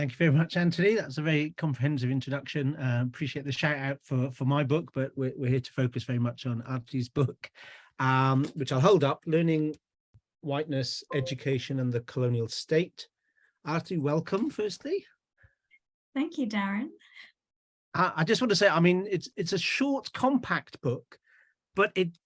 Thank you very much, Anthony. That's a very comprehensive introduction. Appreciate the shout out for my book, but we're here to focus very much on Arathi's book, which I'll hold up, Learning, Whiteness, Education and the Colonial State. Arathi, welcome, firstly. Thank you, Darren. I just want to say, I mean, it's a short, compact book, but it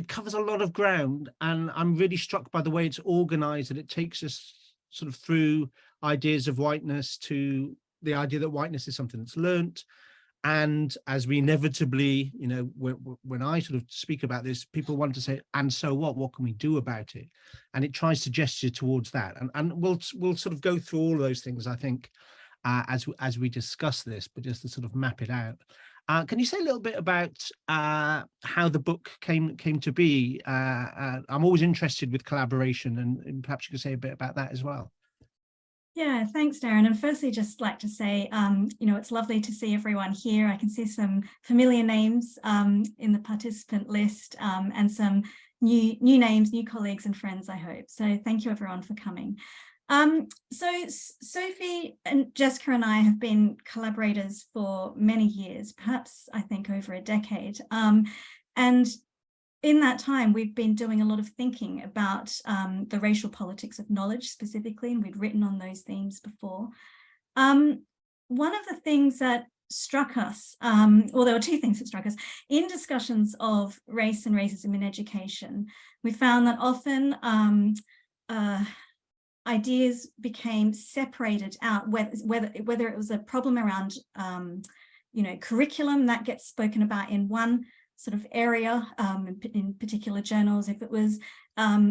covers a lot of ground, and I'm really struck by the way it's organized, and it takes us sort of through ideas of whiteness to the idea that whiteness is something that's learnt. And as we inevitably, you know, when I sort of speak about this, people want to say, and so what can we do about it? And it tries to gesture towards that. And we'll sort of go through all of those things, I think, as we discuss this, but just to sort of map it out. Can you say a little bit about how the book came to be? I'm always interested with collaboration, and perhaps you could say a bit about that as well. Yeah, thanks, Darren. And firstly, just like to say, you know, it's lovely to see everyone here. I can see some familiar names in the participant list, and some new names, new colleagues and friends, I hope. So thank you, everyone, for coming. So Sophie and Jessica and I have been collaborators for many years, perhaps I think over a decade. And in that time, we've been doing a lot of thinking about the racial politics of knowledge specifically, and we'd written on those themes before. One of the things that struck us, well, there were two things that struck us, in discussions of race and racism in education, we found that often ideas became separated out, whether it was a problem around, you know, curriculum that gets spoken about in one sort of area, in particular journals, if it was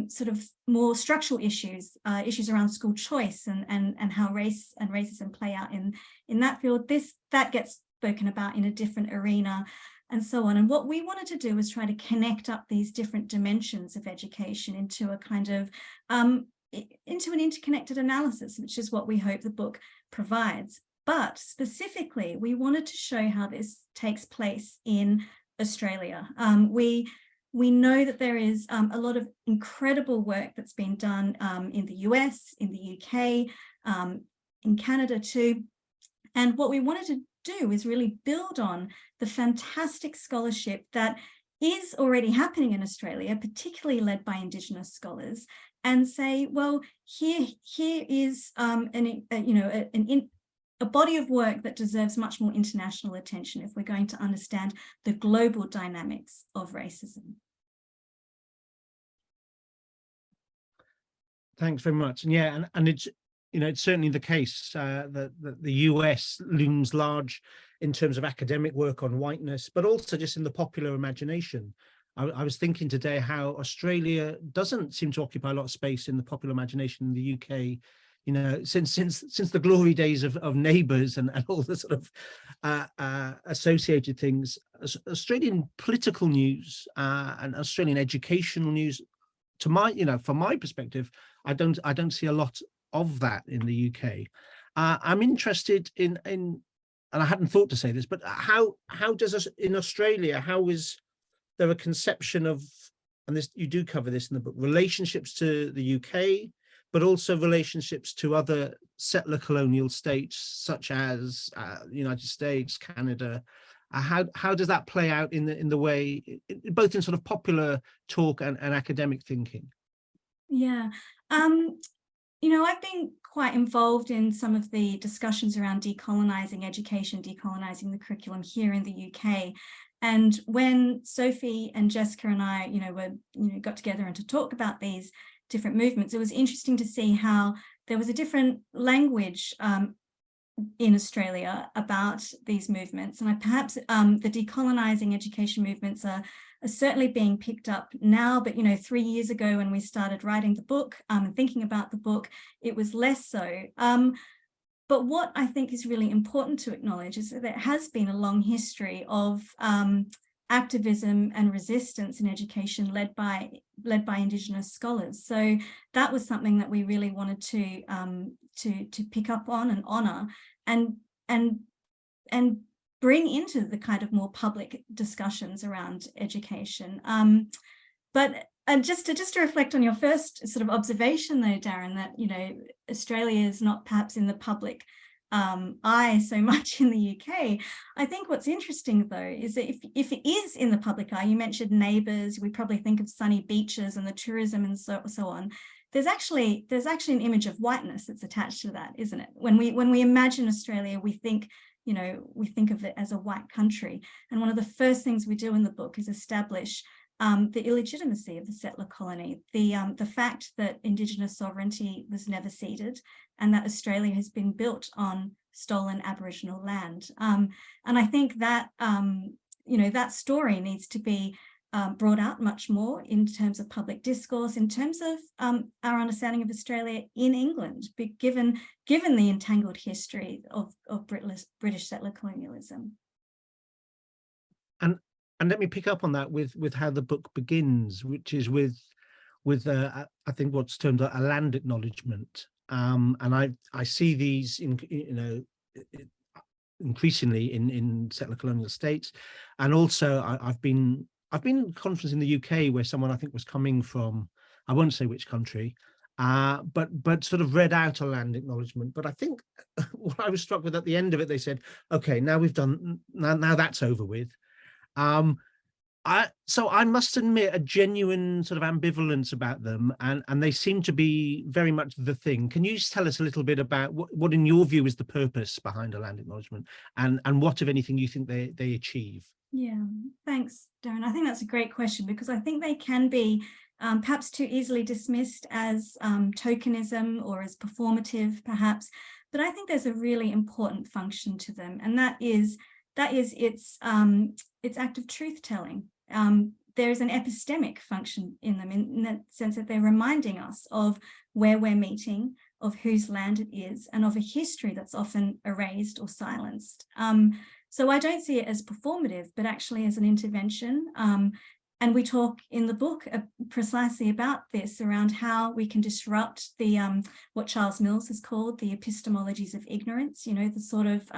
sort of more structural issues, issues around school choice and how race and racism play out in that field, that gets spoken about in a different arena, and so on. And what we wanted to do was try to connect up these different dimensions of education into a kind of into an interconnected analysis, which is what we hope the book provides. But specifically, we wanted to show how this takes place in Australia. We know that there is a lot of incredible work that's been done in the US, in the UK, in Canada too. And what we wanted to do is really build on the fantastic scholarship that is already happening in Australia, particularly led by Indigenous scholars, and say, well, here is a body of work that deserves much more international attention if we're going to understand the global dynamics of racism. Thanks very much. And yeah, and it's, you know, it's certainly the case that the US looms large in terms of academic work on whiteness, but also just in the popular imagination. I was thinking today how Australia doesn't seem to occupy a lot of space in the popular imagination in the UK. You know, since the glory days of Neighbours and all the sort of associated things, Australian political news and Australian educational news, to my, you know, from my perspective, I don't see a lot of that in the UK. I'm interested in, and I hadn't thought to say this, but how does in Australia, how is there a conception of, and this you do cover this in the book, relationships to the UK, but also relationships to other settler colonial states such as the United States, Canada. How does that play out in the way, both in sort of popular talk and academic thinking? Yeah, you know, I've been quite involved in some of the discussions around decolonizing education, decolonizing the curriculum here in the UK. And when Sophie and Jessica and I, got together and to talk about these different movements, it was interesting to see how there was a different language in Australia about these movements. And perhaps the decolonizing education movements are certainly being picked up now, but 3 years ago when we started writing the book and thinking about the book, it was less so. But what I think is really important to acknowledge is that there has been a long history of activism and resistance in education led by Indigenous scholars. So that was something that we really wanted to pick up on and honour and bring into the kind of more public discussions around education. But just to reflect on your first sort of observation though, Darren, that Australia is not perhaps in the public eye so much in the UK. I think what's interesting, though, is that if it is in the public eye, you mentioned neighbours, we probably think of sunny beaches and the tourism and so on. There's actually an image of whiteness that's attached to that, isn't it? When we imagine Australia, we think of it as a white country. And one of the first things we do in the book is establish the illegitimacy of the settler colony, the fact that Indigenous sovereignty was never ceded, and that Australia has been built on stolen Aboriginal land. And I think that that story needs to be brought out much more in terms of public discourse, in terms of our understanding of Australia in England, given the entangled history of British settler colonialism. And let me pick up on that with how the book begins, which is with I think what's termed a land acknowledgement. And I see these increasingly in settler colonial states, and also I've been at a conference in the UK where someone I think was coming from, I won't say which country, but sort of read out a land acknowledgement. But I think what I was struck with at the end of it, they said, okay, now we've done, now that's over with. So I must admit a genuine sort of ambivalence about them, and they seem to be very much the thing. Can you just tell us a little bit about what in your view is the purpose behind a land acknowledgement, and what, if anything, you think they achieve? Yeah, thanks, Darren. I think that's a great question, because I think they can be perhaps too easily dismissed as tokenism or as performative, perhaps. But I think there's a really important function to them, and that is its act of truth telling. There's an epistemic function in them, in the sense that they're reminding us of where we're meeting, of whose land it is, and of a history that's often erased or silenced. So I don't see it as performative, but actually as an intervention. And we talk in the book precisely about this, around how we can disrupt the what Charles Mills has called the epistemologies of ignorance, the sort of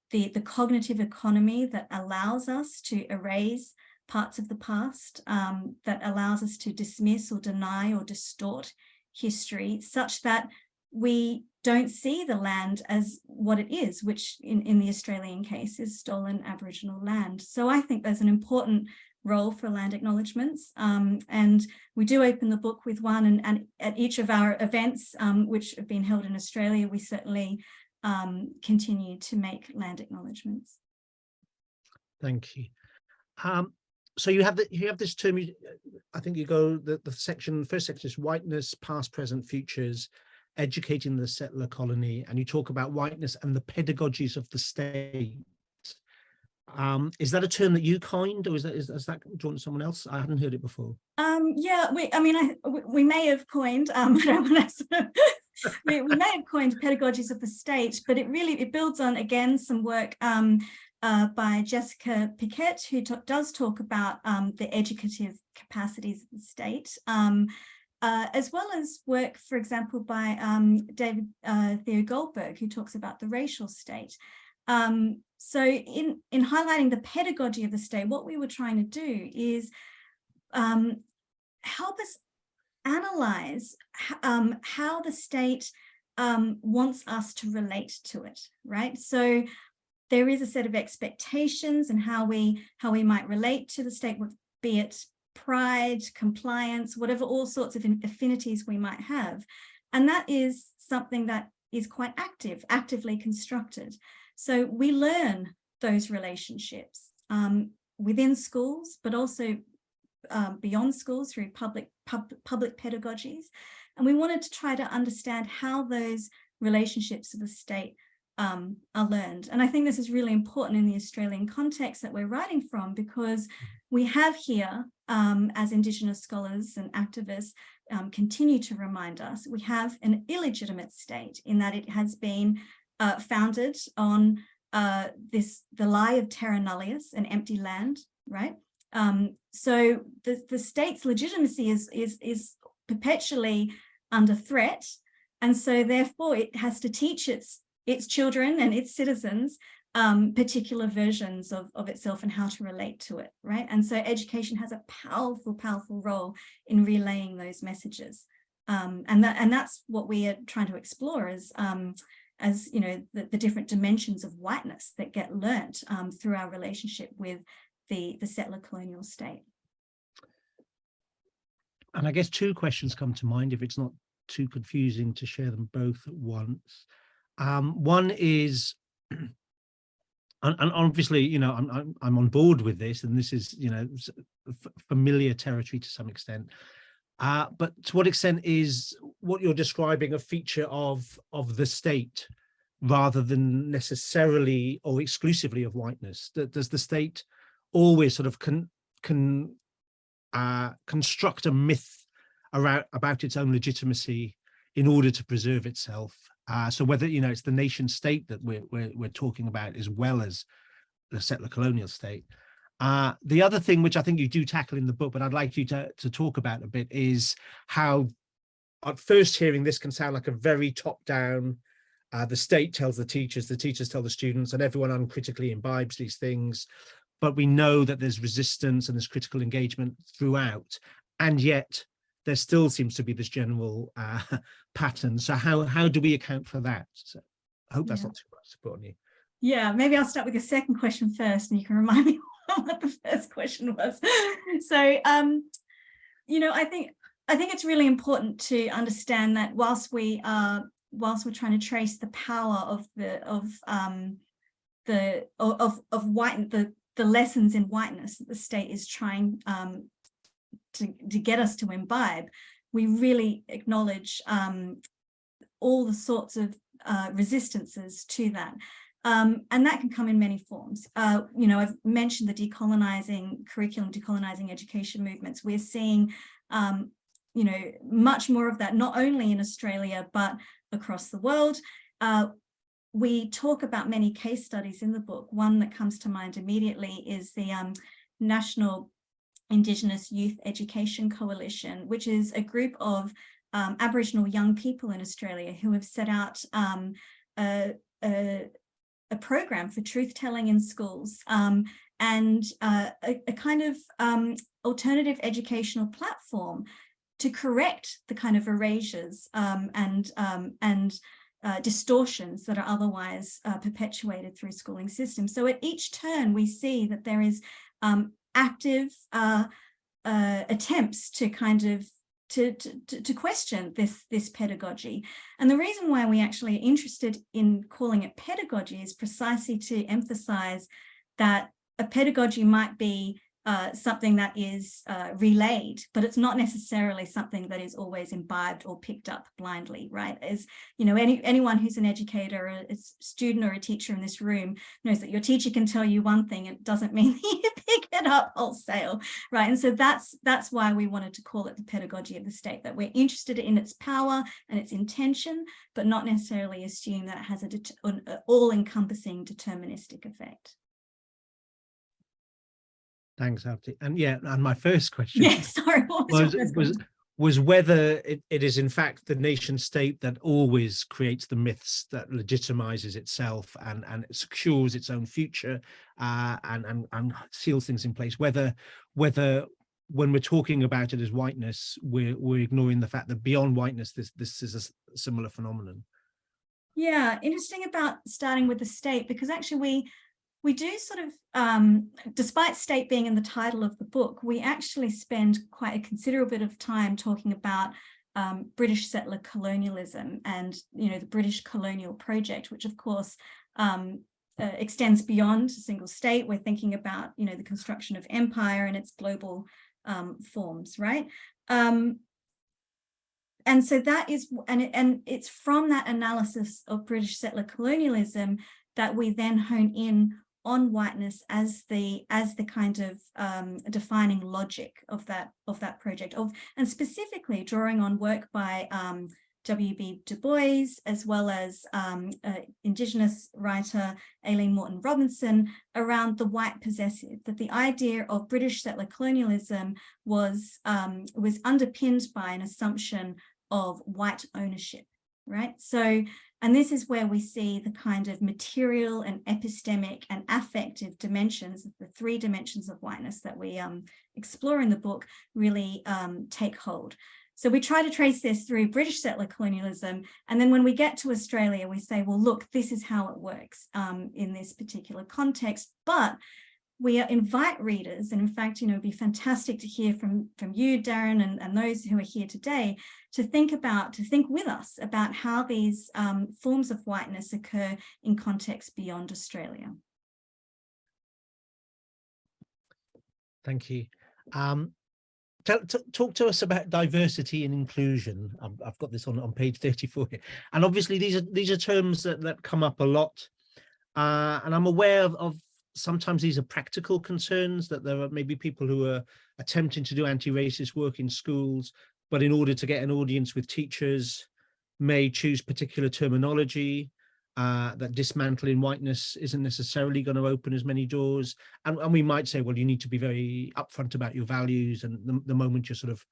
the cognitive economy that allows us to erase parts of the past, that allows us to dismiss or deny or distort history, such that we don't see the land as what it is, which in the Australian case is stolen Aboriginal land. So I think there's an important role for land acknowledgements, and we do open the book with one, and at each of our events which have been held in Australia, we certainly continue to make land acknowledgements. Thank you. So you have this term. I think you go the first section is whiteness, past, present, futures, educating the settler colony, and you talk about whiteness and the pedagogies of the state. Is that a term that you coined, or is that drawn to someone else? I hadn't heard it before. Yeah, we may have coined. We may have coined pedagogies of the state, but it builds on, again, some work by Jessica Piquet, who does talk about the educative capacities of the state, as well as work, for example, by David Theo Goldberg, who talks about the racial state. So in highlighting the pedagogy of the state, what we were trying to do is help us analyze how the state wants us to relate to it, right? So there is a set of expectations and how we might relate to the state, be it pride, compliance, whatever, all sorts of affinities we might have. And that is something that is quite actively constructed. So we learn those relationships within schools, but also beyond schools through public pedagogies. And we wanted to try to understand how those relationships of the state are learned. And I think this is really important in the Australian context that we're writing from, because we have here, as Indigenous scholars and activists continue to remind us, we have an illegitimate state in that it has been founded on the lie of terra nullius, an empty land, right? So the state's legitimacy is perpetually under threat, and so therefore it has to teach its children and its citizens particular versions of itself and how to relate to it, right? And so education has a powerful role in relaying those messages, and that's what we are trying to explore, is as you know, the different dimensions of whiteness that get learnt through our relationship with the settler colonial state. And I guess two questions come to mind, if it's not too confusing to share them both at once. One is, and obviously, you know, I'm on board with this, and this is, you know, familiar territory to some extent. But to what extent is what you're describing a feature of the state rather than necessarily or exclusively of whiteness? Does the state always sort of construct a myth about its own legitimacy in order to preserve itself? So whether, you know, it's the nation state that we're talking about as well as the settler colonial state. The other thing, which I think you do tackle in the book, but I'd like you to talk about a bit, is how at first hearing this can sound like a very top-down, the state tells the teachers tell the students, and everyone uncritically imbibes these things. But we know that there's resistance and there's critical engagement throughout, and yet there still seems to be this general pattern. So how do we account for that? So I hope that's not too much to put on you. Yeah, maybe I'll start with your second question first, and you can remind me what the first question was. So, you know, I think it's really important to understand that whilst we're trying to trace the power of the lessons in whiteness that the state is trying to get us to imbibe, we really acknowledge all the sorts of resistances to that. And that can come in many forms. You know, I've mentioned the decolonizing curriculum, decolonizing education movements. We're seeing, you know, much more of that, not only in Australia, but across the world. We talk about many case studies in the book. One that comes to mind immediately is the National Indigenous Youth Education Coalition, which is a group of Aboriginal young people in Australia who have set out a program for truth-telling in schools and a kind of alternative educational platform to correct the kind of erasures and distortions that are otherwise perpetuated through schooling systems. So at each turn, we see that there is active attempts to kind of to question this pedagogy. And the reason why we actually are interested in calling it pedagogy is precisely to emphasize that a pedagogy might be something that is relayed, but it's not necessarily something that is always imbibed or picked up blindly, right? As you know, anyone who's an educator, a student or a teacher in this room knows that your teacher can tell you one thing, it doesn't mean that you pick it up wholesale, right? And so that's why we wanted to call it the pedagogy of the state, that we're interested in its power and its intention, but not necessarily assume that it has an all-encompassing deterministic effect. Thanks, Arathi. And yeah, and my first question was whether it is in fact the nation state that always creates the myths, that legitimizes itself and it secures its own future and seals things in place, whether when we're talking about it as whiteness, we're ignoring the fact that beyond whiteness, this is a similar phenomenon. Yeah, interesting about starting with the state, because actually we do sort of, despite state being in the title of the book, we actually spend quite a considerable bit of time talking about British settler colonialism and, you know, the British colonial project, which of course extends beyond a single state. We're thinking about, you know, the construction of empire and its global forms, right? And so that is, and it's from that analysis of British settler colonialism that we then hone in on whiteness as the kind of defining logic of that project, and specifically drawing on work by W.B. Du Bois, as well as Indigenous writer Aileen Moreton Robinson, around the white possessive, that the idea of British settler colonialism was underpinned by an assumption of white ownership, right? So, and this is where we see the kind of material and epistemic and affective dimensions, the three dimensions of whiteness that we explore in the book, really take hold. So we try to trace this through British settler colonialism. And then when we get to Australia, we say, well, look, this is how it works in this particular context. But we invite readers, and in fact, it'd be fantastic to hear from you, Darren, and those who are here today, to think with us about how these forms of whiteness occur in context beyond Australia. Thank you. Talk to us about diversity and inclusion. I've got this on page 34 here, and obviously these are terms that come up a lot, and I'm aware of sometimes these are practical concerns, that there are maybe people who are attempting to do anti-racist work in schools, but in order to get an audience with teachers may choose particular terminology, that dismantling whiteness isn't necessarily going to open as many doors. And we might say, well, you need to be very upfront about your values, and the moment you're sort of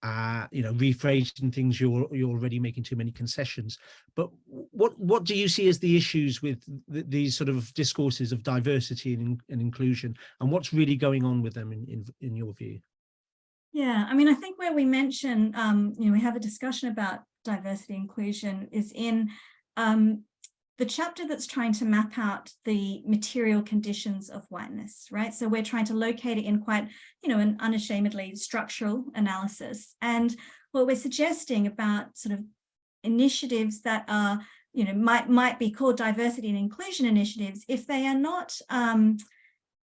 rephrasing things, you're already making too many concessions. But what do you see as the issues with these sort of discourses of diversity and inclusion, and what's really going on with them in your view? Yeah, I mean, I think where we mention, we have a discussion about diversity inclusion is in the chapter that's trying to map out the material conditions of whiteness, right? So we're trying to locate it in quite, an unashamedly structural analysis. And what we're suggesting about sort of initiatives that are, might be called diversity and inclusion initiatives, if they are not,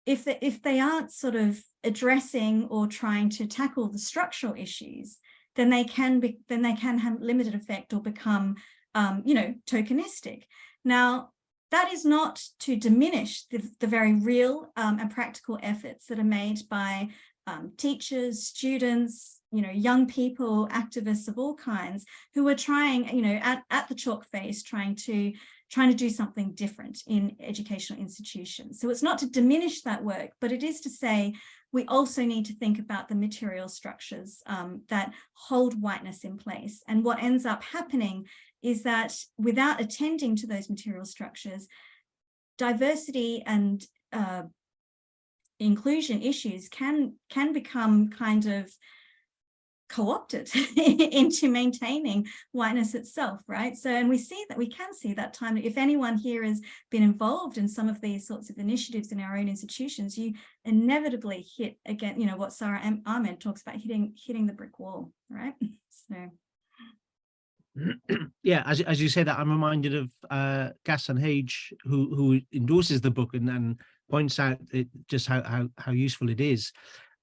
if they aren't sort of addressing or trying to tackle the structural issues, then they can have limited effect or become, tokenistic. Now, that is not to diminish the very real and practical efforts that are made by teachers, students, young people, activists of all kinds, who are trying, at the chalk face, trying to do something different in educational institutions. So it's not to diminish that work, but it is to say we also need to think about the material structures that hold whiteness in place. And what ends up happening is that without attending to those material structures, diversity and inclusion issues can become kind of co-opted into maintaining whiteness itself, right? So, and we can see that time, if anyone here has been involved in some of these sorts of initiatives in our own institutions, you inevitably hit again, what Sarah Ahmed talks about, hitting the brick wall, right? So. Yeah, as you say that, I'm reminded of Gaston Hage, who endorses the book and points out just how useful it is.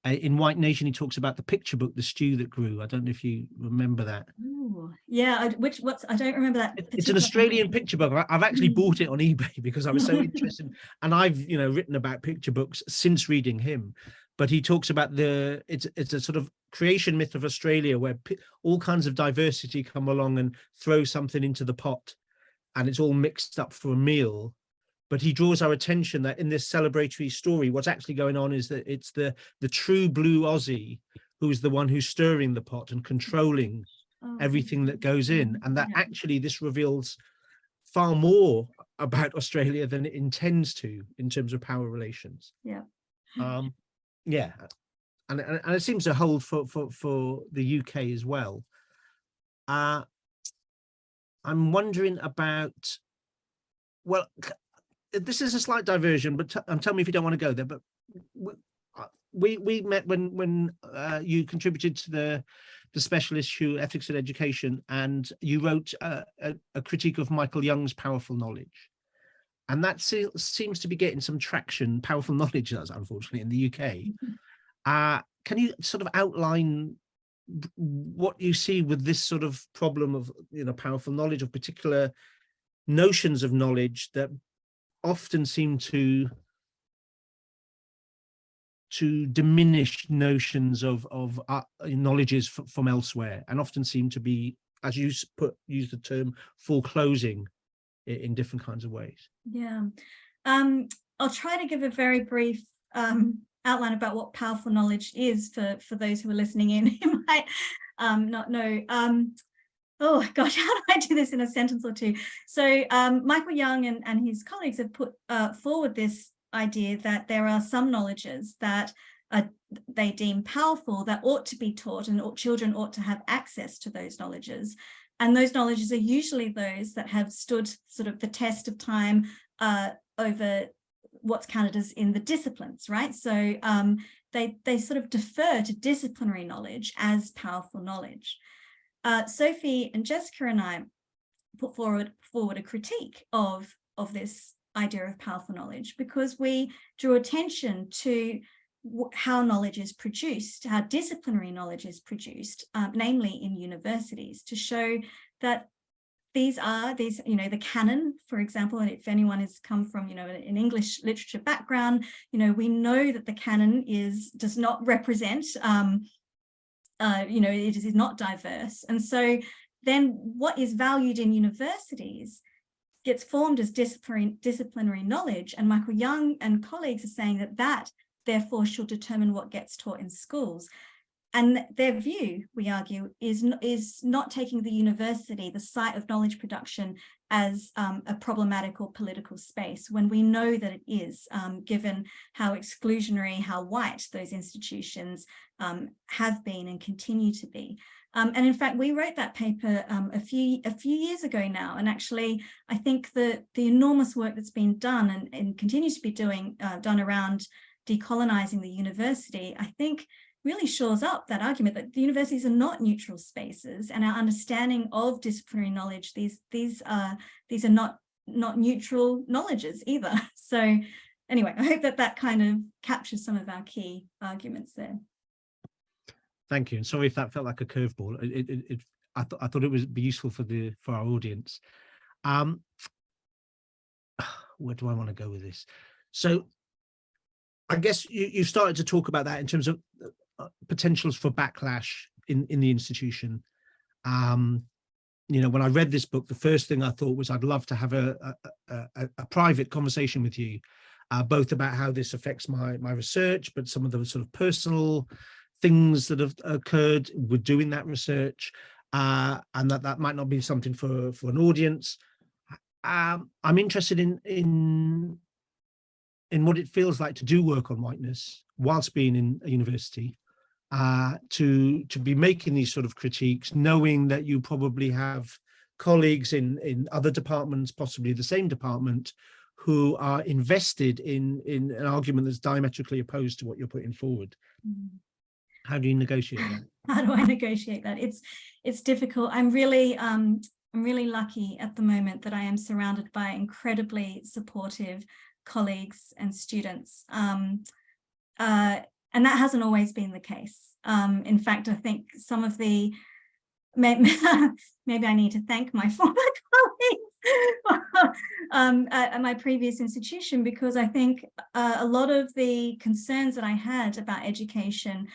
In White Nation, he talks about the picture book, The Stew That Grew. I don't know if you remember that. Ooh, yeah, I don't remember that. It's an Australian picture book. I've actually bought it on eBay because I was so interested, and I've written about picture books since reading him. But he talks about it's a sort of creation myth of Australia where all kinds of diversity come along and throw something into the pot, and it's all mixed up for a meal. But he draws our attention that in this celebratory story, what's actually going on is that it's the true blue Aussie who's the one who's stirring the pot and controlling everything that goes in, and that actually this reveals far more about Australia than it intends to in terms of power relations. Yeah. Yeah, and it seems to hold for the UK as well. I'm wondering about, well, this is a slight diversion, but tell me if you don't want to go there. But we met when you contributed to the special issue Ethics in Education, and you wrote a critique of Michael Young's Powerful Knowledge. And that seems to be getting some traction, Powerful Knowledge does, unfortunately, in the UK. Can you sort of outline what you see with this sort of problem of, powerful knowledge, of particular notions of knowledge that often seem to diminish notions of knowledges from elsewhere, and often seem to be, as you use the term, foreclosing in different kinds of ways? Yeah, I'll try to give a very brief outline about what powerful knowledge is for those who are listening in who might not know. Oh gosh, how do I do this in a sentence or two? So Michael Young and his colleagues have put forward this idea that there are some knowledges that they deem powerful, that ought to be taught, and children ought to have access to those knowledges. And those knowledges are usually those that have stood sort of the test of time over what's counted as in the disciplines, right? So they sort of defer to disciplinary knowledge as powerful knowledge. Sophie and Jessica and I put forward a critique of this idea of powerful knowledge, because we drew attention to how knowledge is produced, how disciplinary knowledge is produced, namely in universities, to show that these, the canon, for example, and if anyone has come from, an English literature background, we know that the canon does not represent, it is not diverse. And so then what is valued in universities gets formed as disciplinary knowledge. And Michael Young and colleagues are saying that therefore shall determine what gets taught in schools. And their view, we argue, is not taking the university, the site of knowledge production, as a problematic or political space, when we know that it is, given how exclusionary, how white those institutions have been and continue to be. And in fact, we wrote that paper a few years ago now. And actually, I think the enormous work that's been done and continues to be done around decolonizing the university, I think really shores up that argument that the universities are not neutral spaces, and our understanding of disciplinary knowledge, these are not neutral knowledges either. So anyway, I hope that kind of captures some of our key arguments there. Thank you, and sorry if that felt like a curveball. I thought it would be useful for our audience. Where do I want to go with this? So I guess you started to talk about that in terms of potentials for backlash in the institution. When I read this book, the first thing I thought was I'd love to have a private conversation with you, both about how this affects my research, but some of the sort of personal things that have occurred with doing that research, and that might not be something for an audience. I'm interested in what it feels like to do work on whiteness whilst being in a university, to be making these sort of critiques, knowing that you probably have colleagues in other departments, possibly the same department, who are invested in an argument that's diametrically opposed to what you're putting forward. How do you negotiate that? How do I negotiate that? It's difficult. I'm really lucky at the moment that I am surrounded by incredibly supportive colleagues and students. And that hasn't always been the case. In fact, I think some of the, maybe I need to thank my former colleagues at my previous institution, because I think a lot of the concerns that I had about education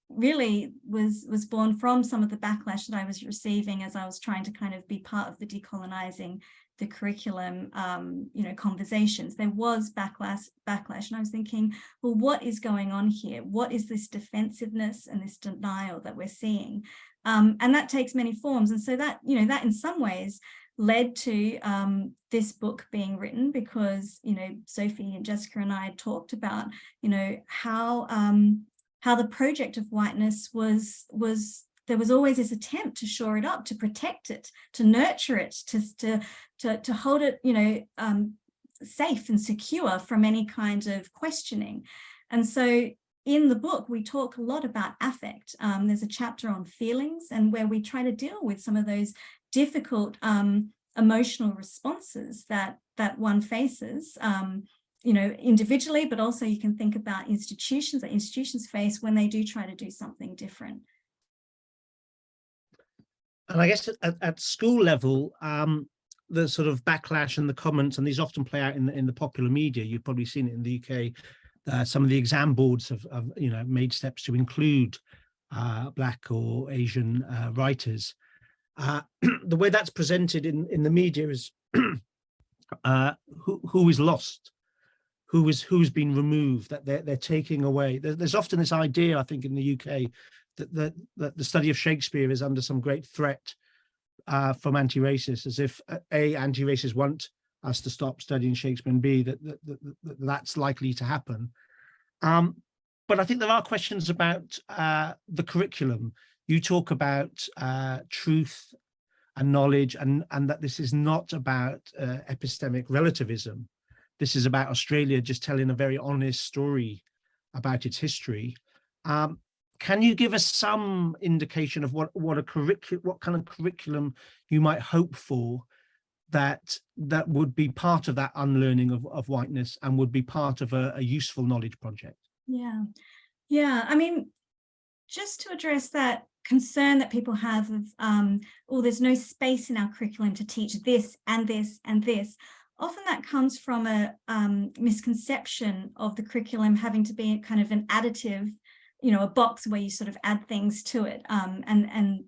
really was born from some of the backlash that I was receiving as I was trying to kind of be part of the decolonizing the curriculum, conversations. There was backlash, and I was thinking, well, what is going on here? What is this defensiveness and this denial that we're seeing? And that takes many forms. And so that, that in some ways led to this book being written, because, Sophie and Jessica and I had talked about, how the project of whiteness was there was always this attempt to shore it up, to protect it, to nurture it, to hold it, safe and secure from any kind of questioning. And so in the book, we talk a lot about affect. There's a chapter on feelings, and where we try to deal with some of those difficult emotional responses that one faces, individually, but also you can think about institutions that institutions face when they do try to do something different. And I guess at school level, the sort of backlash and the comments, and these often play out in the popular media. You've probably seen it in the UK. Some of the exam boards have made steps to include Black or Asian writers. The way that's presented in the media is who is lost, who's been removed, that they're taking away. There's often this idea, I think, in the UK that the study of Shakespeare is under some great threat from anti-racists, as if A, anti-racists want us to stop studying Shakespeare, and B, that's likely to happen. but I think there are questions about the curriculum. You talk about truth and knowledge, and that this is not about epistemic relativism. This is about Australia just telling a very honest story about its history. Can you give us some indication of what kind of curriculum you might hope for that would be part of that unlearning of whiteness and would be part of a useful knowledge project? Yeah. I mean, just to address that concern that people have of, there's no space in our curriculum to teach this and this and this. Often that comes from a misconception of the curriculum having to be kind of an additive, a box where you sort of add things to it. And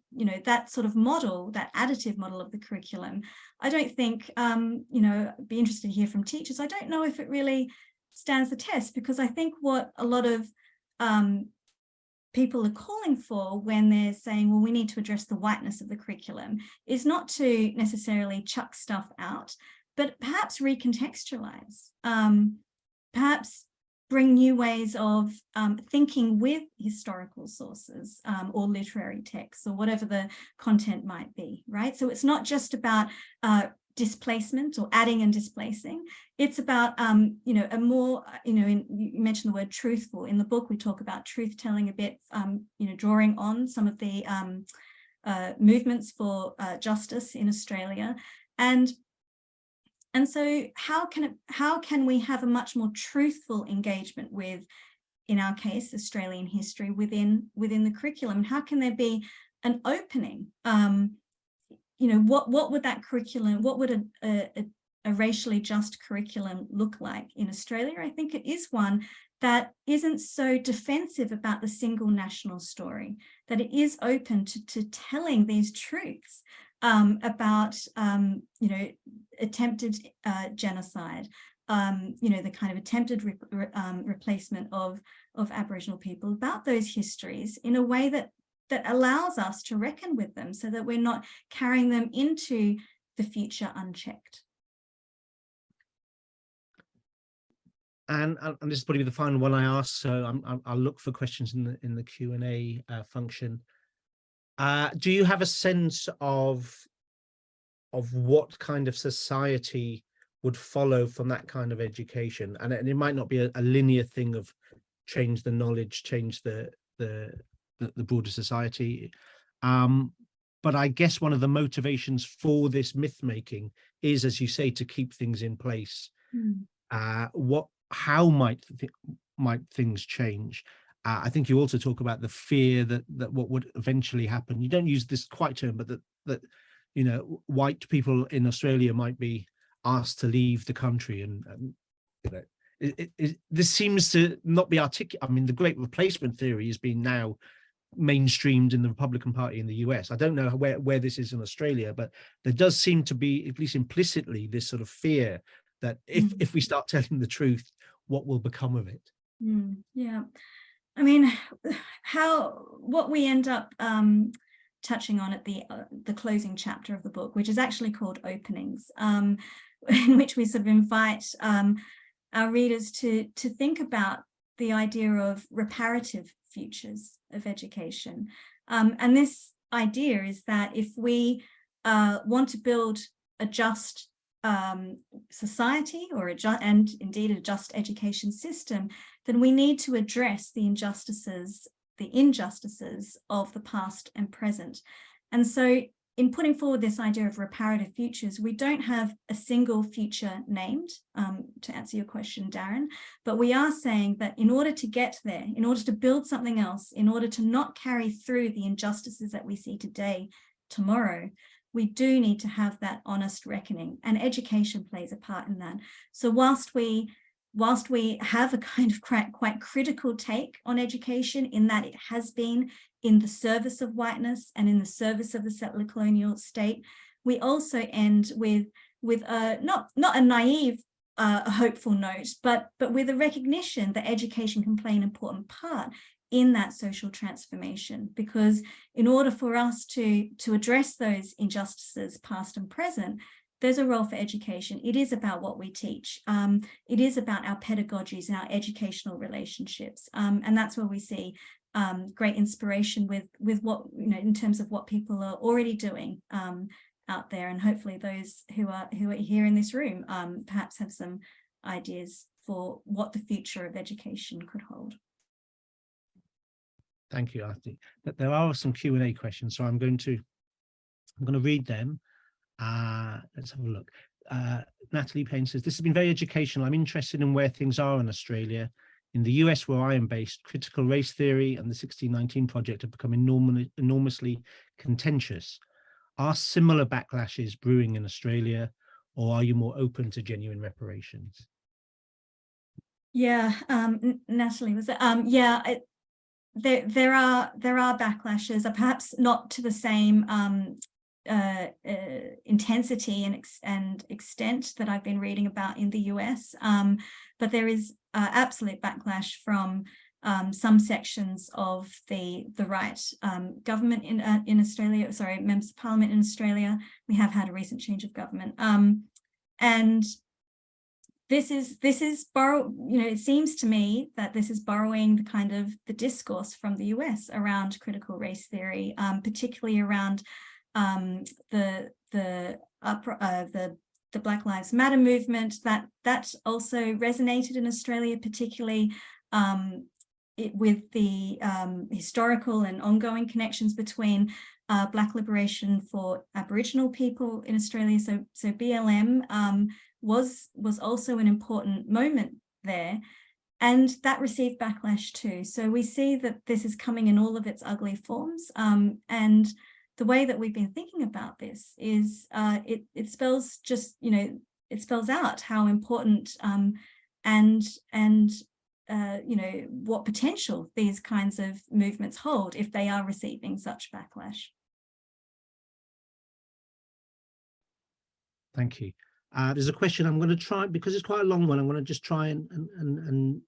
that sort of model, that additive model of the curriculum, I don't think, be interested to hear from teachers. I don't know if it really stands the test, because I think what a lot of people are calling for when they're saying, well, we need to address the whiteness of the curriculum, is not to necessarily chuck stuff out, but perhaps recontextualize, perhaps bring new ways of thinking with historical sources or literary texts or whatever the content might be, right? So it's not just about displacement or adding and displacing. It's about, a more, you mentioned the word truthful. In the book, we talk about truth telling a bit, drawing on some of the movements for justice in Australia. And so how can we have a much more truthful engagement with, in our case, Australian history within the curriculum? How can there be an opening? What would that curriculum, what would a racially just curriculum look like in Australia? I think it is one that isn't so defensive about the single national story, that it is open to telling these truths about, attempted genocide, the kind of attempted replacement of Aboriginal people, about those histories in a way that allows us to reckon with them, so that we're not carrying them into the future unchecked. And this is probably the final one I ask, so I'll look for questions in the Q&A function. Do you have a sense of what kind of society would follow from that kind of education? And it might not be a linear thing of change the knowledge, change the broader society. But I guess one of the motivations for this myth making is, as you say, to keep things in place. How might things change? I think you also talk about the fear that what would eventually happen. You don't use this quite term, but that white people in Australia might be asked to leave the country, and this seems to not be articulate. I mean, the great replacement theory has been now mainstreamed in the Republican Party in the US. I don't know where this is in Australia, but there does seem to be, at least implicitly, this sort of fear that if we start telling the truth, what will become of it? Yeah. I mean, what we end up touching on at the closing chapter of the book, which is actually called Openings, in which we sort of invite our readers to think about the idea of reparative futures of education. And this idea is that if we want to build a just society, and indeed a just education system, then we need to address the injustices of the past and present. And so in putting forward this idea of reparative futures, we don't have a single future named, to answer your question, Darren, but we are saying that in order to get there, in order to build something else, in order to not carry through the injustices that we see today, tomorrow, we do need to have that honest reckoning, and education plays a part in that. So whilst we have a kind of quite critical take on education, in that it has been in the service of whiteness and in the service of the settler colonial state, we also end with not a naive, hopeful note, but with a recognition that education can play an important part in that social transformation. Because in order for us to address those injustices, past and present, there's a role for education. It is about what we teach. It is about our pedagogies and our educational relationships. And that's where we see great inspiration with what, in terms of what people are already doing out there. And hopefully those who are here in this room perhaps have some ideas for what the future of education could hold. Thank you, Arathi. There are some Q&A questions, so I'm going to read them. Let's have a look. Natalie Payne says, this has been very educational. I'm interested in where things are in Australia. In the US, where I am based, critical race theory and the 1619 Project have become enormously contentious. Are similar backlashes brewing in Australia, or are you more open to genuine reparations? Yeah, Natalie, was it? Yeah, there are backlashes, perhaps not to the same intensity and extent that I've been reading about in the US, but there is absolute backlash from some sections of the right government in Australia. Sorry, members of Parliament in Australia. We have had a recent change of government, and this is it seems to me that this is borrowing the kind of the discourse from the US around critical race theory, particularly around the Black Lives Matter movement. That also resonated in Australia, particularly with the historical and ongoing connections between Black liberation for Aboriginal people in Australia. So BLM was also an important moment there, and that received backlash too. So we see that this is coming in all of its ugly forms, and the way that we've been thinking about this is it spells out how important and what potential these kinds of movements hold if they are receiving such backlash. Thank you. There's a question I'm going to try, because it's quite a long one, I'm going to just try and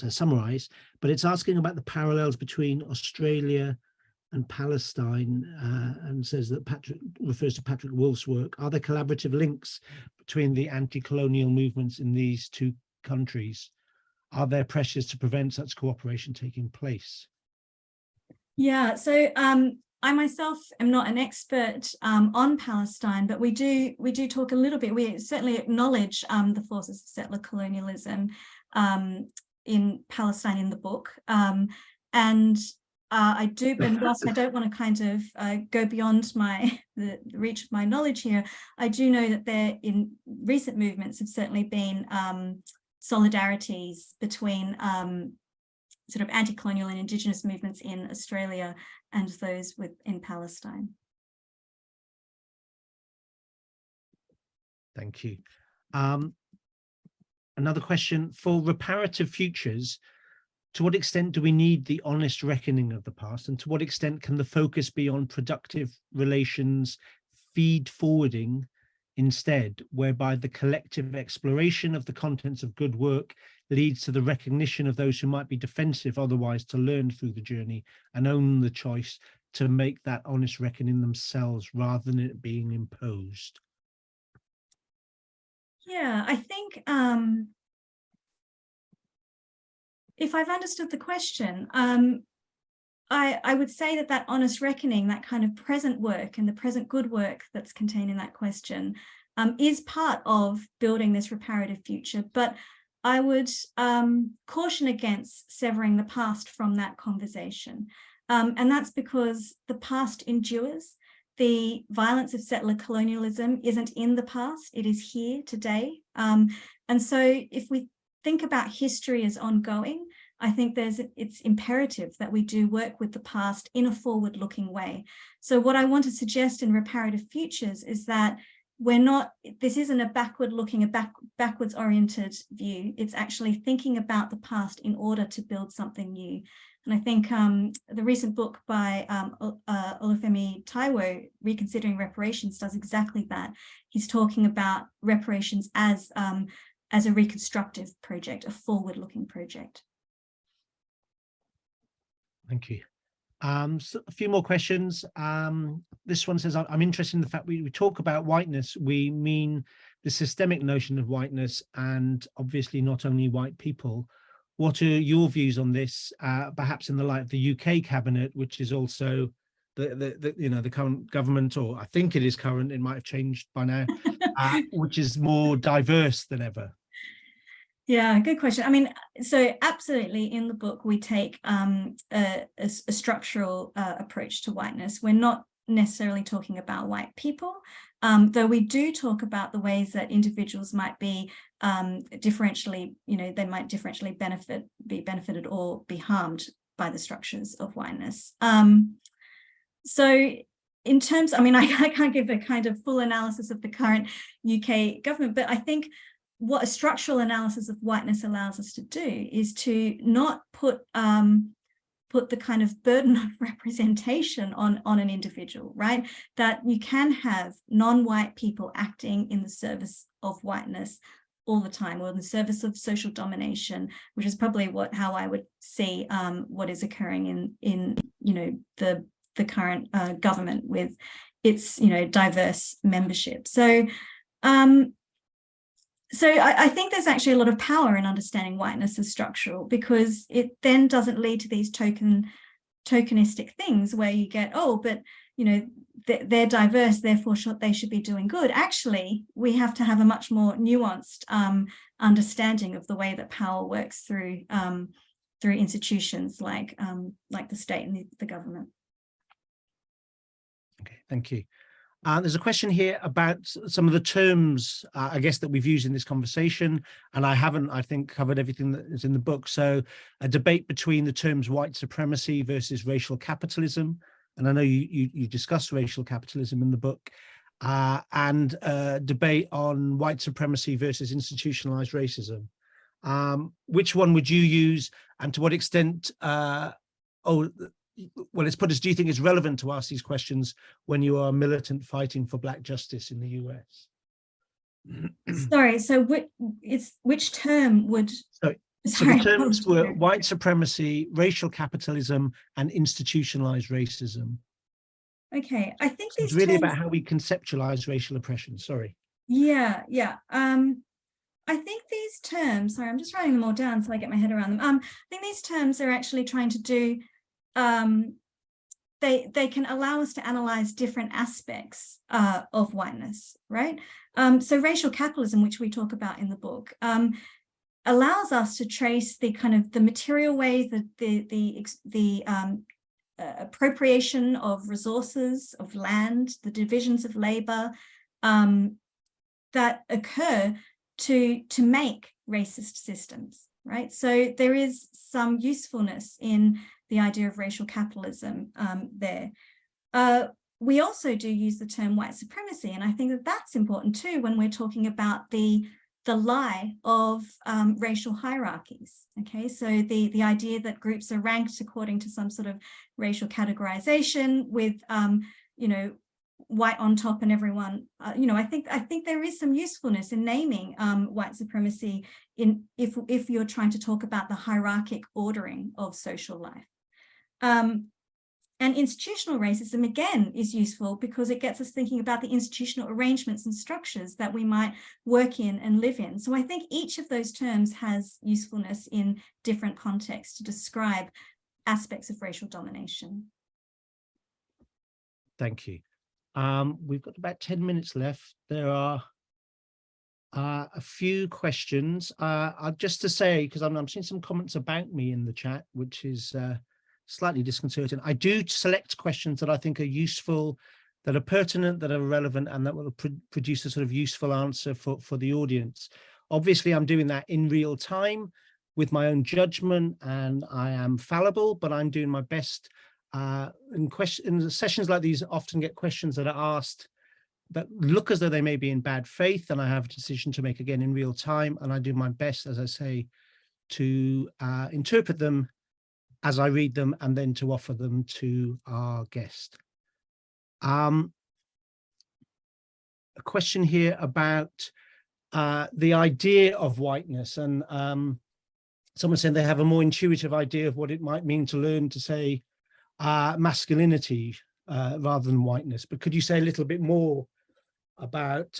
summarize, but it's asking about the parallels between Australia and Palestine, and says that refers to Patrick Wolf's work. Are there collaborative links between the anti-colonial movements in these two countries? Are there pressures to prevent such cooperation taking place? Yeah, so I myself am not an expert on Palestine, but we do talk a little bit. We certainly acknowledge the forces of settler colonialism in Palestine in the book, and I do. And whilst I don't want to kind of go beyond the reach of my knowledge here, I do know that there in recent movements have certainly been solidarities between sort of anti-colonial and Indigenous movements in Australia and those in Palestine. Thank you. Another question, for reparative futures, to what extent do we need the honest reckoning of the past, and to what extent can the focus be on productive relations, feed forwarding instead, whereby the collective exploration of the contents of good work leads to the recognition of those who might be defensive otherwise to learn through the journey and own the choice to make that honest reckoning themselves rather than it being imposed? Yeah, I think if I've understood the question, I would say that honest reckoning, that kind of present work and the present good work that's contained in that question is part of building this reparative future. But I would caution against severing the past from that conversation. And that's because the past endures. The violence of settler colonialism isn't in the past, it is here today. And so if we think about history as ongoing, I think it's imperative that we do work with the past in a forward-looking way. So what I want to suggest in Reparative Futures is that this isn't a backward-looking, backwards-oriented view. It's actually thinking about the past in order to build something new. And I think the recent book by Olufemi Taiwo, Reconsidering Reparations, does exactly that. He's talking about reparations as a reconstructive project, a forward-looking project. Thank you. So a few more questions. This one says, I'm interested in the fact we talk about whiteness, we mean the systemic notion of whiteness, and obviously not only white people. What are your views on this, perhaps in the light of the UK cabinet, which is also the current government, or I think it is current, it might have changed by now, which is more diverse than ever? Yeah, good question. I mean, so absolutely in the book, we take a structural approach to whiteness. We're not necessarily talking about white people, though we do talk about the ways that individuals might be differentially, they might differentially be benefited or be harmed by the structures of whiteness. So in terms, I mean, I can't give a kind of full analysis of the current UK government, but I think what a structural analysis of whiteness allows us to do is to not put the kind of burden of representation on an individual, right? That you can have non-white people acting in the service of whiteness all the time, or in the service of social domination, which is probably how I would see what is occurring in the current government with its diverse membership. So I think there's actually a lot of power in understanding whiteness as structural, because it then doesn't lead to these tokenistic things where you get, oh, but they're diverse, therefore they should be doing good. Actually, we have to have a much more nuanced understanding of the way that power works through institutions like the state and the government. Okay, thank you. There's a question here about some of the terms, I guess, that we've used in this conversation, and I haven't, I think, covered everything that is in the book. So a debate between the terms white supremacy versus racial capitalism, and I know you discuss racial capitalism in the book, and a debate on white supremacy versus institutionalized racism. Which one would you use, and to what extent, well, let's put this, do you think it's relevant to ask these questions when you are militant fighting for Black justice in the US? Sorry, so which term would... So the terms were white supremacy, racial capitalism, and institutionalized racism. Okay, I think so it's really about how we conceptualize racial oppression, sorry. Yeah. I think these terms, sorry, I'm just writing them all down so I get my head around them. I think these terms are actually trying to do... they can allow us to analyze different aspects of whiteness, right? So racial capitalism, which we talk about in the book, allows us to trace the kind of the material ways that the appropriation of resources, of land, the divisions of labor that occur to make racist systems, right? So there is some usefulness in the idea of racial capitalism there. We also do use the term white supremacy, and I think that that's important too when we're talking about the lie of racial hierarchies. Okay, so the idea that groups are ranked according to some sort of racial categorization with white on top and everyone, I think there is some usefulness in naming white supremacy if you're trying to talk about the hierarchic ordering of social life. And institutional racism, again, is useful because it gets us thinking about the institutional arrangements and structures that we might work in and live in. So I think each of those terms has usefulness in different contexts to describe aspects of racial domination. Thank you. We've got about 10 minutes left. There are a few questions. Just to say, because I'm seeing some comments about me in the chat, which is slightly disconcerting. I do select questions that I think are useful, that are pertinent, that are relevant, and that will produce a sort of useful answer for the audience. Obviously, I'm doing that in real time with my own judgment, and I am fallible, but I'm doing my best. In sessions like these, often get questions that are asked that look as though they may be in bad faith, and I have a decision to make again in real time, and I do my best, as I say, to interpret them as I read them and then to offer them to our guest. A question here about the idea of whiteness, and someone said they have a more intuitive idea of what it might mean to learn to say, masculinity rather than whiteness. But could you say a little bit more about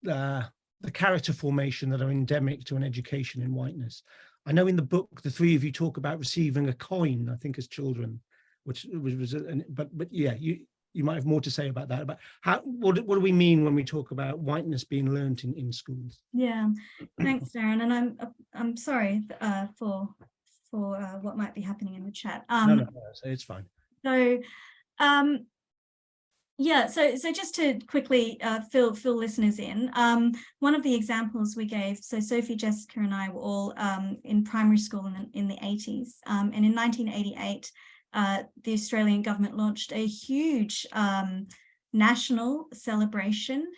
the character formation that are endemic to an education in whiteness? I know in the book the three of you talk about receiving a coin, I think, as children, which was but yeah, you might have more to say about that. About what do we mean when we talk about whiteness being learnt in schools? Yeah, thanks, Darren. And I'm sorry for what might be happening in the chat. No, it's fine. So, yeah, so just to quickly fill listeners in, one of the examples we gave, so Sophie, Jessica and I were all in primary school in the 80s, and in 1988 the Australian government launched a huge national celebration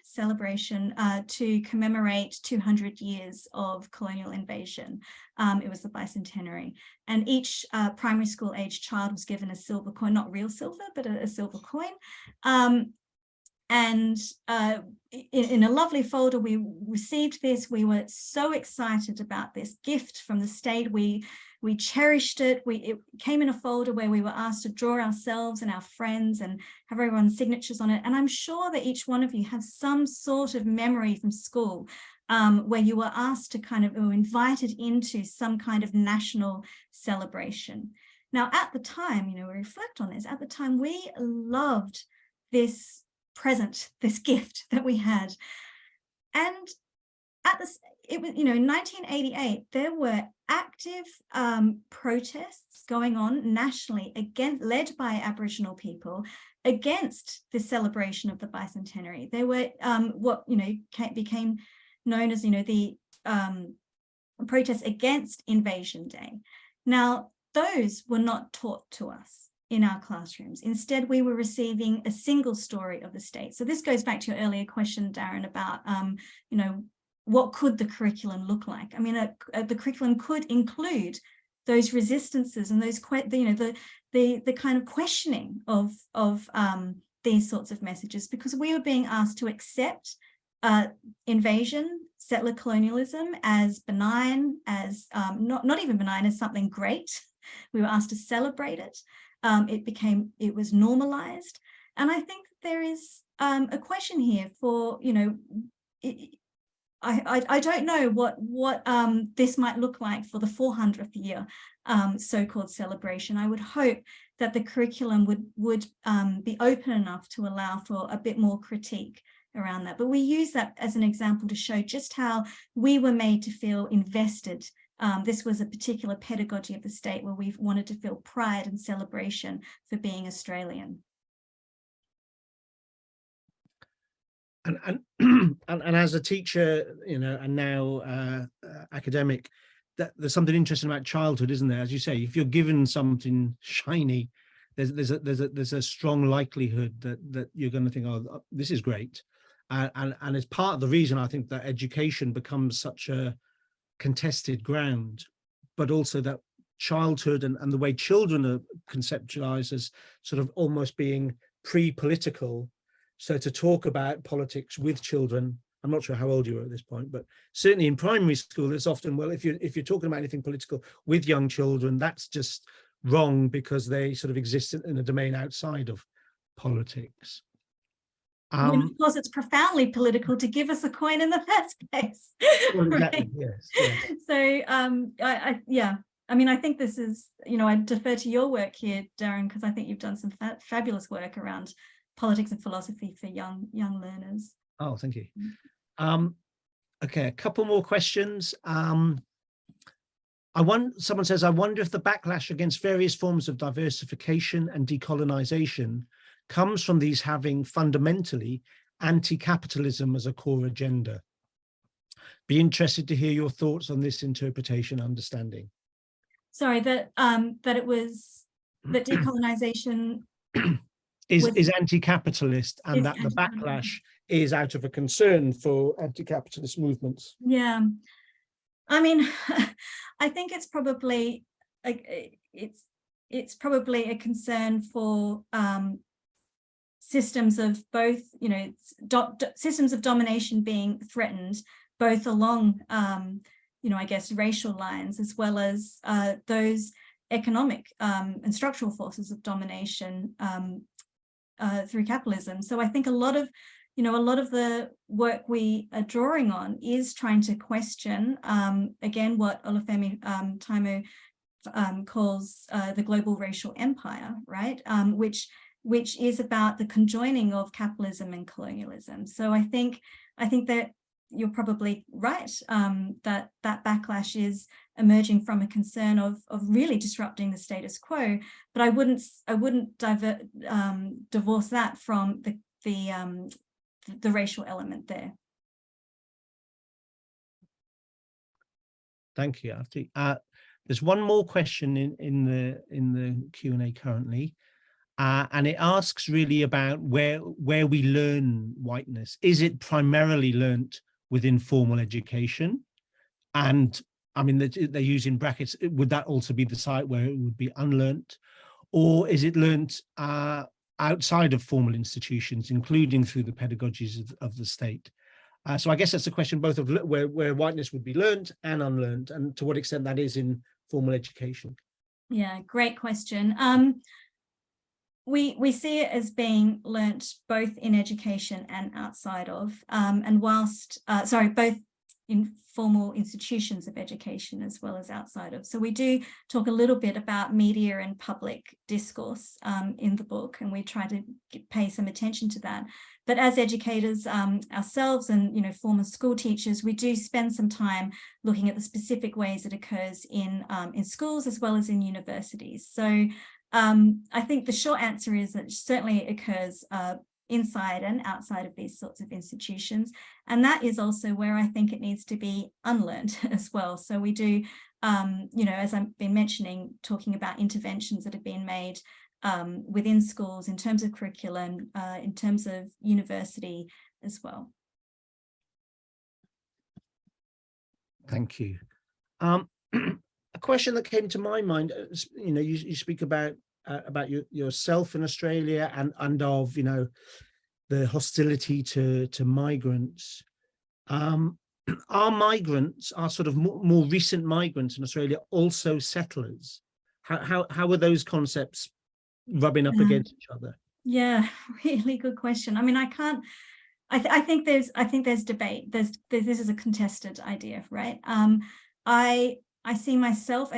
to commemorate 200 years of colonial invasion. It was the bicentenary, and each primary school age child was given a silver coin, not real silver, but a silver coin. And in a lovely folder, we received this. We were so excited about this gift from the state. We cherished it. It came in a folder where we were asked to draw ourselves and our friends and have everyone's signatures on it. And I'm sure that each one of you has some sort of memory from school where you were asked to or invited into some kind of national celebration. Now, at the time, we reflect on this, at the time, we loved this present, this gift that we had. And it was, in 1988, there were active protests going on nationally led by Aboriginal people against the celebration of the bicentenary. They were what became known as the protests against Invasion Day. Now, those were not taught to us in our classrooms. Instead, we were receiving a single story of the state. So this goes back to your earlier question, Darren, about what could the curriculum look like? I mean, the curriculum could include those resistances and those, the kind of questioning of these sorts of messages, because we were being asked to accept invasion, settler colonialism as benign, as not even benign, as something great. We were asked to celebrate it. It was normalized. And I think that there is a question here for, I don't know what this might look like for the 400th year so-called celebration. I would hope that the curriculum would be open enough to allow for a bit more critique around that. But we use that as an example to show just how we were made to feel invested. This was a particular pedagogy of the state where we wanted to feel pride and celebration for being Australian. And as a teacher, and now academic, there's something interesting about childhood, isn't there? As you say, if you're given something shiny, there's a strong likelihood that you're going to think, oh, this is great, and it's part of the reason I think that education becomes such a contested ground, but also that childhood and the way children are conceptualized as sort of almost being pre-political. So to talk about politics with children, I'm not sure how old you are at this point, but certainly in primary school, it's often, well, if you're talking about anything political with young children, that's just wrong because they sort of exist in a domain outside of politics. And of course, it's profoundly political to give us a coin in the first place. Well, exactly, right? Yes. So, yeah. I mean, I think this is, I defer to your work here, Darren, because I think you've done some fabulous work around politics and philosophy for young learners. Oh, thank you. Okay, a couple more questions. Someone says, I wonder if the backlash against various forms of diversification and decolonization comes from these having fundamentally anti-capitalism as a core agenda. Be interested to hear your thoughts on this interpretation understanding. Sorry, that decolonization is anti-capitalist, and that the backlash is out of a concern for anti-capitalist movements. Yeah, I mean, I think it's probably a concern for systems of both, systems of domination being threatened, both along, I guess, racial lines, as well as those economic and structural forces of domination through capitalism. So I think a lot of the work we are drawing on is trying to question, again, what Olufemi Taimo calls the global racial empire, right? Which is about the conjoining of capitalism and colonialism. So I think that you're probably right, that backlash is emerging from a concern of really disrupting the status quo. But I wouldn't divorce that from the racial element there. Thank you, Arathi. There's one more question in the Q&A currently, and it asks really about where we learn whiteness. Is it primarily learnt within formal education? And I mean, they're using brackets. Would that also be the site where it would be unlearnt, or is it learnt outside of formal institutions, including through the pedagogies of the state? So I guess that's a question both of where whiteness would be learnt and unlearnt, and to what extent that is in formal education. Yeah, great question. We see it as being learnt both in education and outside of, and whilst, both in formal institutions of education as well as outside of. So we do talk a little bit about media and public discourse in the book, and we try to pay some attention to that. But as educators ourselves and former school teachers, we do spend some time looking at the specific ways it occurs in schools as well as in universities. So I think the short answer is that certainly it occurs inside and outside of these sorts of institutions. And that is also where I think it needs to be unlearned as well. So we do, as I've been mentioning, talking about interventions that have been made within schools in terms of curriculum, in terms of university as well. Thank you. A question that came to my mind, you speak about yourself in Australia and of the hostility to migrants. Are migrants, are sort of more recent migrants in Australia also settlers? How are those concepts rubbing up against each other? Yeah, really good question. I mean, I think there's debate. This is a contested idea, right? I see myself,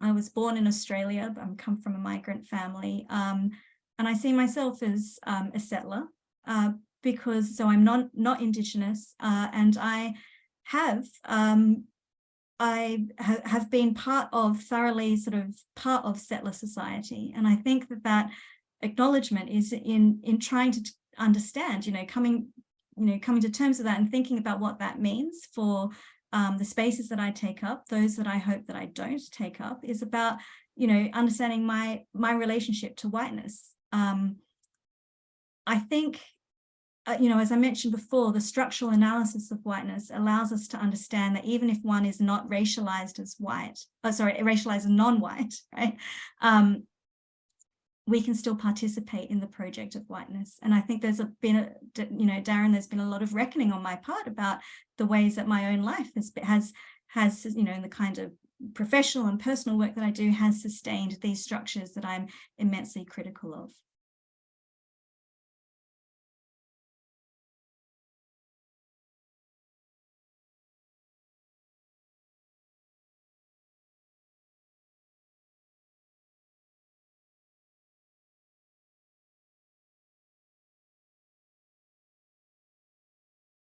I was born in Australia, but I come from a migrant family, and I see myself as a settler because I'm not Indigenous, and I have been thoroughly part of settler society, and I think that acknowledgement is in trying to understand, coming to terms with that and thinking about what that means for the spaces that I take up, those that I hope that I don't take up, is about, understanding my relationship to whiteness. I think, as I mentioned before, the structural analysis of whiteness allows us to understand that even if one is not racialized as racialized as non-white, right? We can still participate in the project of whiteness. And I think there's been, Darren, there's been a lot of reckoning on my part about the ways that my own life has in the kind of professional and personal work that I do, has sustained these structures that I'm immensely critical of.